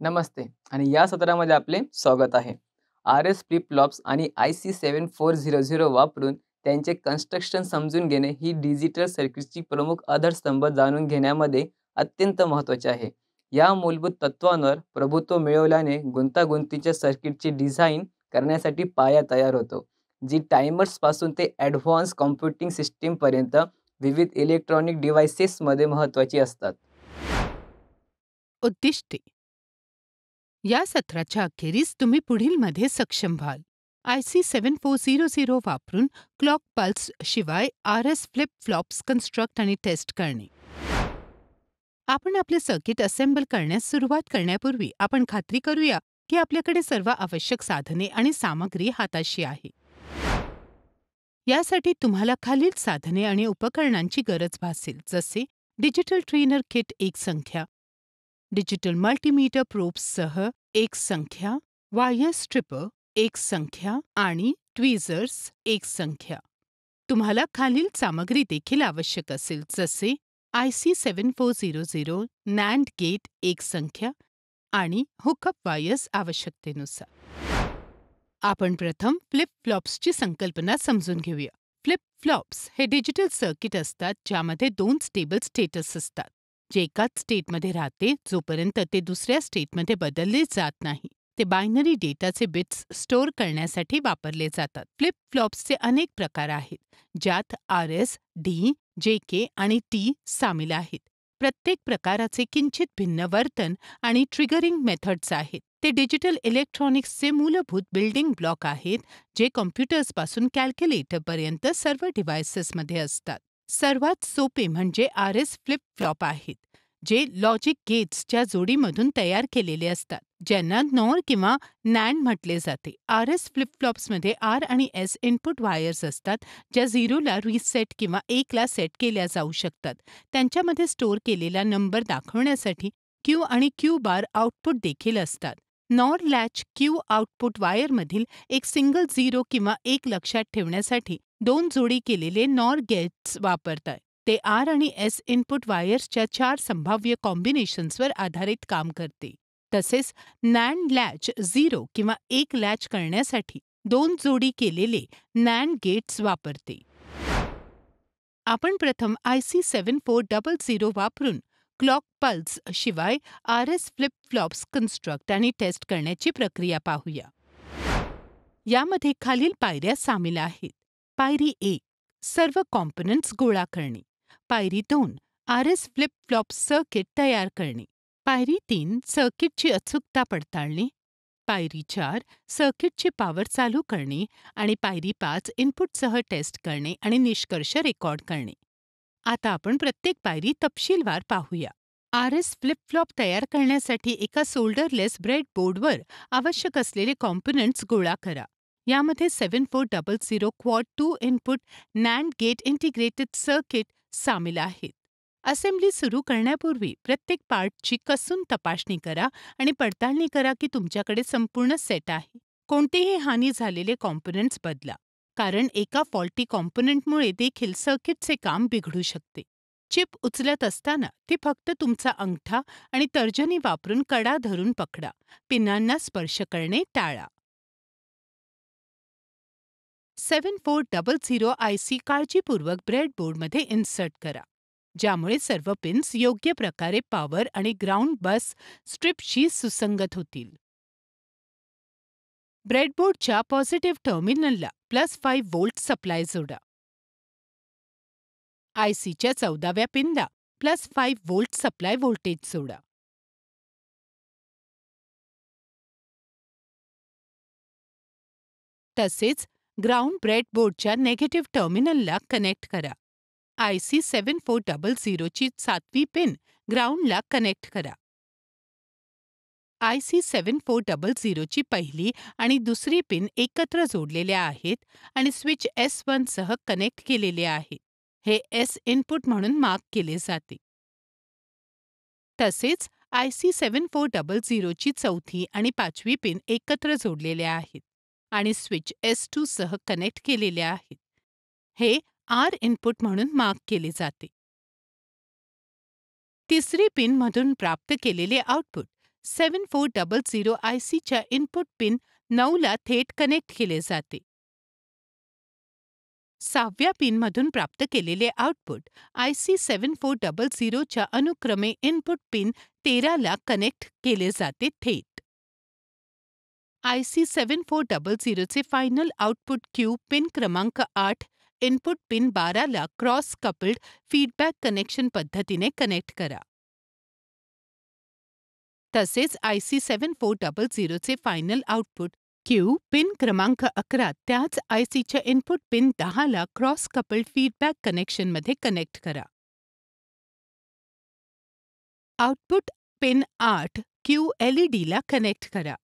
नमस्ते आणि या सत्रामध्ये आपले स्वागत आहे. RS फ्लिप फ्लॉप्स आणि IC 7400 वापरून त्यांचे कन्स्ट्रक्शन समजून घेणे ही डिजिटल सर्किटची प्रमुख आधारस्तंभ जाणून घेण्यामध्ये अत्यंत महत्त्वाचे आहे. या मूलभूत तत्त्वांवर प्रभुत्व मिळवल्याने गुंतागुंतीच्या सर्किटची डिझाइन करण्यासाठी पाया तयार होतो, जी टायमर्सपासून ते ॲडव्हान्स कॉम्प्युटिंग सिस्टीमपर्यंत विविध इलेक्ट्रॉनिक डिव्हाइसेसमध्ये महत्त्वाची असतात. उद्दिष्टे. या सत्राच्या अखेरीस तुम्ही पुढीलमध्ये सक्षम व्हाल. IC 7400 वापरून क्लॉक पल्स शिवाय RS फ्लिप फ्लॉप्स कन्स्ट्रक्ट आणि टेस्ट करणे. आपण आपले सर्किट असेंबल करण्यास सुरुवात करण्यापूर्वी आपण खात्री करूया की आपल्याकडे सर्व आवश्यक साधने आणि सामग्री हाताशी आहे. यासाठी तुम्हाला खालील साधने आणि उपकरणांची गरज भासेल, जसे डिजिटल ट्रेनर किट 1 संख्या, डिजिटल मल्टीमीटर प्रोब्ससह 1 संख्या, वायर स्ट्रिपर 1 संख्या आणि ट्विझर्स 1 संख्या. तुम्हाला खालील सामग्री देखील आवश्यक असेल, जसे IC 7400 NAND गेट 1 संख्या आणि हुकअप वायर्स आवश्यकतेनुसार. आपण प्रथम फ्लिप फ्लॉप्सची संकल्पना समजून घेऊया. फ्लिप फ्लॉप्स हे डिजिटल सर्किट असतात ज्यामध्ये 2 स्टेबल स्टेटस असतात, जे एकाच स्टेटमध्ये राहते जोपर्यंत ते दुसऱ्या स्टेटमध्ये बदलले जात नाही. ते बायनरी डेटाचे बिट्स स्टोअर करण्यासाठी वापरले जातात. फ्लिप फ्लॉप्सचे अनेक प्रकार आहेत, ज्यात RS, D, JK आणि T सामील आहेत. प्रत्येक प्रकाराचे किंचित भिन्न वर्तन आणि ट्रिगरिंग मेथड्स आहेत. ते डिजिटल इलेक्ट्रॉनिक्सचे मूलभूत बिल्डिंग ब्लॉक आहेत, जे कॉम्प्युटर्सपासून कॅल्क्युलेटरपर्यंत सर्व डिव्हाइसेसमध्ये असतात. सर्वात सोपे म्हणजे RS फ्लिप फ्लॉप आहेत, जे लॉजिक गेट्सच्या जोडीमधून तयार केलेले असतात, ज्यांना NOR किंवा NAND म्हटले जाते. RS फ्लिप फ्लॉप्समध्ये R आणि S इनपुट वायर्स असतात, ज्या 0ला रिसेट किंवा 1ला सेट केल्या जाऊ शकतात. त्यांच्यामध्ये स्टोअर केलेला नंबर दाखवण्यासाठी Q आणि Q बार आउटपुट देखील असतात. NOR लॅच Q आउटपुट वायरमधील एक सिंगल 0 किंवा 1 लक्षात ठेवण्यासाठी 2 जोडी केलेले NOR गेट्स वापरतात. ते R आणि S इनपुट वायर्सच्या 4 संभाव्य कॉम्बिनेशन्सवर आधारित काम करते. तसेच NAND लॅच 0 किंवा 1 लॅच करण्यासाठी 2 जोडी केलेले NAND गेट्स वापरते. आपण प्रथम IC 7400 वापरून क्लॉक पल्स शिवाय RS फ्लिप फ्लॉप्स कन्स्ट्रक्ट आणि टेस्ट करण्याची प्रक्रिया पाहूया. यामध्ये खालील पायऱ्या सामील आहेत. पायरी 1, सर्व कॉम्पोनंट्स गोळा करणे. पायरी 2, RS फ्लिप फ्लॉप सर्किट तयार करणे. पायरी 3, सर्किटची अचूकता पडताळणे. पायरी 4, सर्किटची पॉवर चालू करणे आणि पायरी 5, इनपुटसह टेस्ट करणे आणि निष्कर्ष रेकॉर्ड करणे. आता आपण प्रत्येक पायरी तपशीलवार पाहूया. RS फ्लिप फ्लॉप तयार करण्यासाठी एका सोल्डरलेस ब्रेडबोर्डवर आवश्यक असलेले कॉम्पोनंट्स गोळा करा. यामध्ये 7400 quad 2 input NAND gate integrated circuit सामील आहेत. असेंब्ली सुरू करण्यापूर्वी प्रत्येक पार्टची कसून तपासणी करा आणि पडताळणी करा की तुमच्याकडे संपूर्ण सेट आहे. कोणतेही हानी झालेले कॉम्पोनंट्स बदला, कारण एका फॉल्टी कॉम्पोनंटमुळे देखील सर्किटचे काम बिघडू शकते. चिप उचलत असताना ती फक्त तुमचा अंगठा आणि तर्जनी वापरून कडा धरून पकडा. पिनांना स्पर्श करणे टाळा. 7400 IC काळजीपूर्वक ब्रेडबोर्डमध्ये इन्सर्ट करा, ज्यामुळे सर्व पिन्स योग्य प्रकारे पॉवर आणि ग्राउंड बस स्ट्रिपशी सुसंगत होतील. ब्रेडबोर्डच्या पॉझिटिव्ह टर्मिनलला +5 व्होल्ट सप्लाय जोडा. ICच्या 14व्या पिनला +5 व्होल्ट सप्लाय व्होल्टेज जोडा. तसेच ग्राउंड ब्रेडबोर्डच्या नेगेटिव्ह टर्मिनलला कनेक्ट करा. IC 7400 ची 7वी पिन ग्राउंडला कनेक्ट करा. IC 7400 ची पहिली आणि दुसरी पिन एकत्र जोडलेल्या आहेत आणि स्विच S1 सह कनेक्ट केलेले आहे. हे S इनपुट म्हणून मार्क केले जाते. तसेच IC 7400 ची चौथी आणि 5वी पिन एकत्र जोडलेल्या आहेत आणि स्विच S2 सह कनेक्ट केलेले आहेत. हे R इनपुट म्हणून मार्क केले जाते. तिसरी पिनमधून प्राप्त केलेले आउटपुट 7400 ICच्या इनपुट पिन 9ला थेट कनेक्ट केले जाते. 6व्या पिनमधून प्राप्त केलेले आउटपुट IC 7400च्या अनुक्रमे इनपुट पिन 13ला कनेक्ट केले जाते थेट. IC 7400चे फायनल आउटपुट Q पिन क्रमांक 8 इनपुट पिन 12ला क्रॉस कपल्ड फीडबॅक कनेक्शन पद्धतीने कनेक्ट करा. तसेच IC 7400चे फायनल आउटपुट Q पिन क्रमांक 11 त्याच ICच्या इनपुट पिन 10ला क्रॉस कपल्ड फीडबॅक कनेक्शनमध्ये कनेक्ट करा. आउटपुट पिन 8 Q LEDला कनेक्ट करा.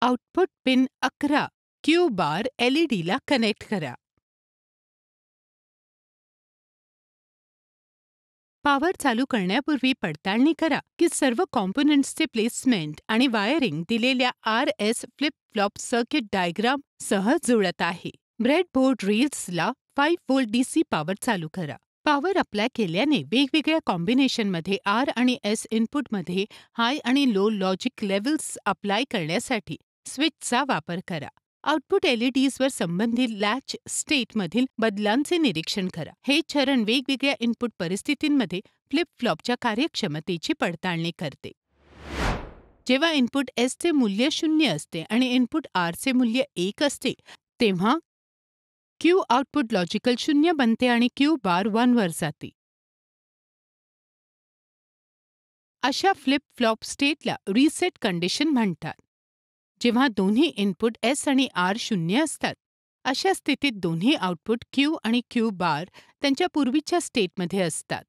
आउटपुट पिन 11 Q बार LEDला कनेक्ट करा. पॉवर चालू करण्यापूर्वी पडताळणी करा की सर्व कॉम्पोनंट्सचे प्लेसमेंट आणि वायरिंग दिलेल्या RS flip flop circuit diagram सह जुळत आहे. ब्रेडबोर्ड रील्सला 5 व्होल्ट DC पॉवर चालू करा. पॉवर अप्लाय केल्याने वेगवेगळ्या कॉम्बिनेशनमध्ये R आणि S इनपुटमध्ये हाय आणि लो लॉजिक लेव्हल्स अप्लाय करण्यासाठी स्विचचा वापर करा. आउटपुट LEDsवर संबंधित लॅच स्टेटमधील बदलांचे निरीक्षण करा. हे चरण वेगवेगळ्या इनपुट परिस्थितींमध्ये फ्लिप फ्लॉपच्या कार्यक्षमतेची पडताळणी करते. जेव्हा इनपुट Sचे मूल्य 0 असते आणि इनपुट Rचे मूल्य 1 असते, तेव्हा Q आउटपुट लॉजिकल 0 बनते आणि Q बार 1 वर जाते. अशा फ्लिप फ्लॉप स्टेटला रीसेट कंडिशन म्हणतात. जेव्हा दोन्ही इनपुट S आणि R 0 असतात, अशा स्थितीत दोन्ही आउटपुट Q आणि Q बार त्यांच्या पूर्वीच्या स्टेटमध्ये असतात.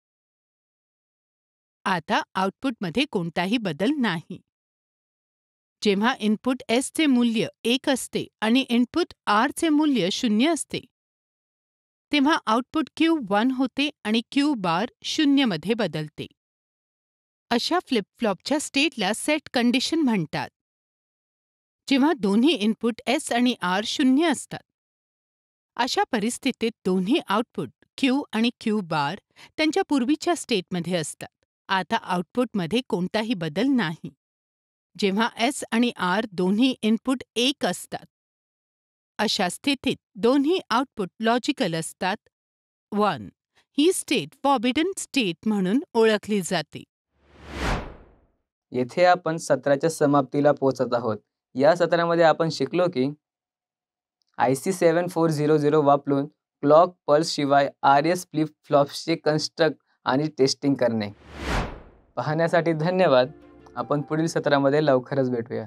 आता आउटपुटमध्ये कोणताही बदल नाही. जेव्हा इनपुट Sचे मूल्य 1 असते आणि इनपुट Rचे मूल्य 0 असते, तेव्हा आउटपुट Q 1 होते आणि Q बार 0 मध्ये बदलते. अशा फ्लिप फ्लॉपच्या स्टेटला सेट कंडिशन म्हणतात. जेव्हा दोन्ही इनपुट S आणि R 0 असतात, अशा परिस्थितीत दोन्ही आउटपुट Q आणि Q बार त्यांच्या पूर्वीच्या स्टेटमध्ये असतात. आता आउटपुटमध्ये कोणताही बदल नाही. जेव्हा S आणि R दोन्ही इनपुट 1 असतात, अशा स्थितीत दोन्ही आउटपुट लॉजिकल असतात. 1 ही स्टेट फॉरबिडन स्टेट म्हणून ओळखली जाते. येथे आपण सत्राच्या समाप्तीला पोहोचत आहोत. या सत्रामध्ये आपण शिकलो की IC 7400 वापरून क्लॉक पल्स शिवाय RS फ्लिप फ्लॉप्सचे कन्स्ट्रक्ट आणि टेस्टिंग करणे. पाहण्यासाठी धन्यवाद. आपण पुढील सत्रामध्ये लवकरच भेटूया.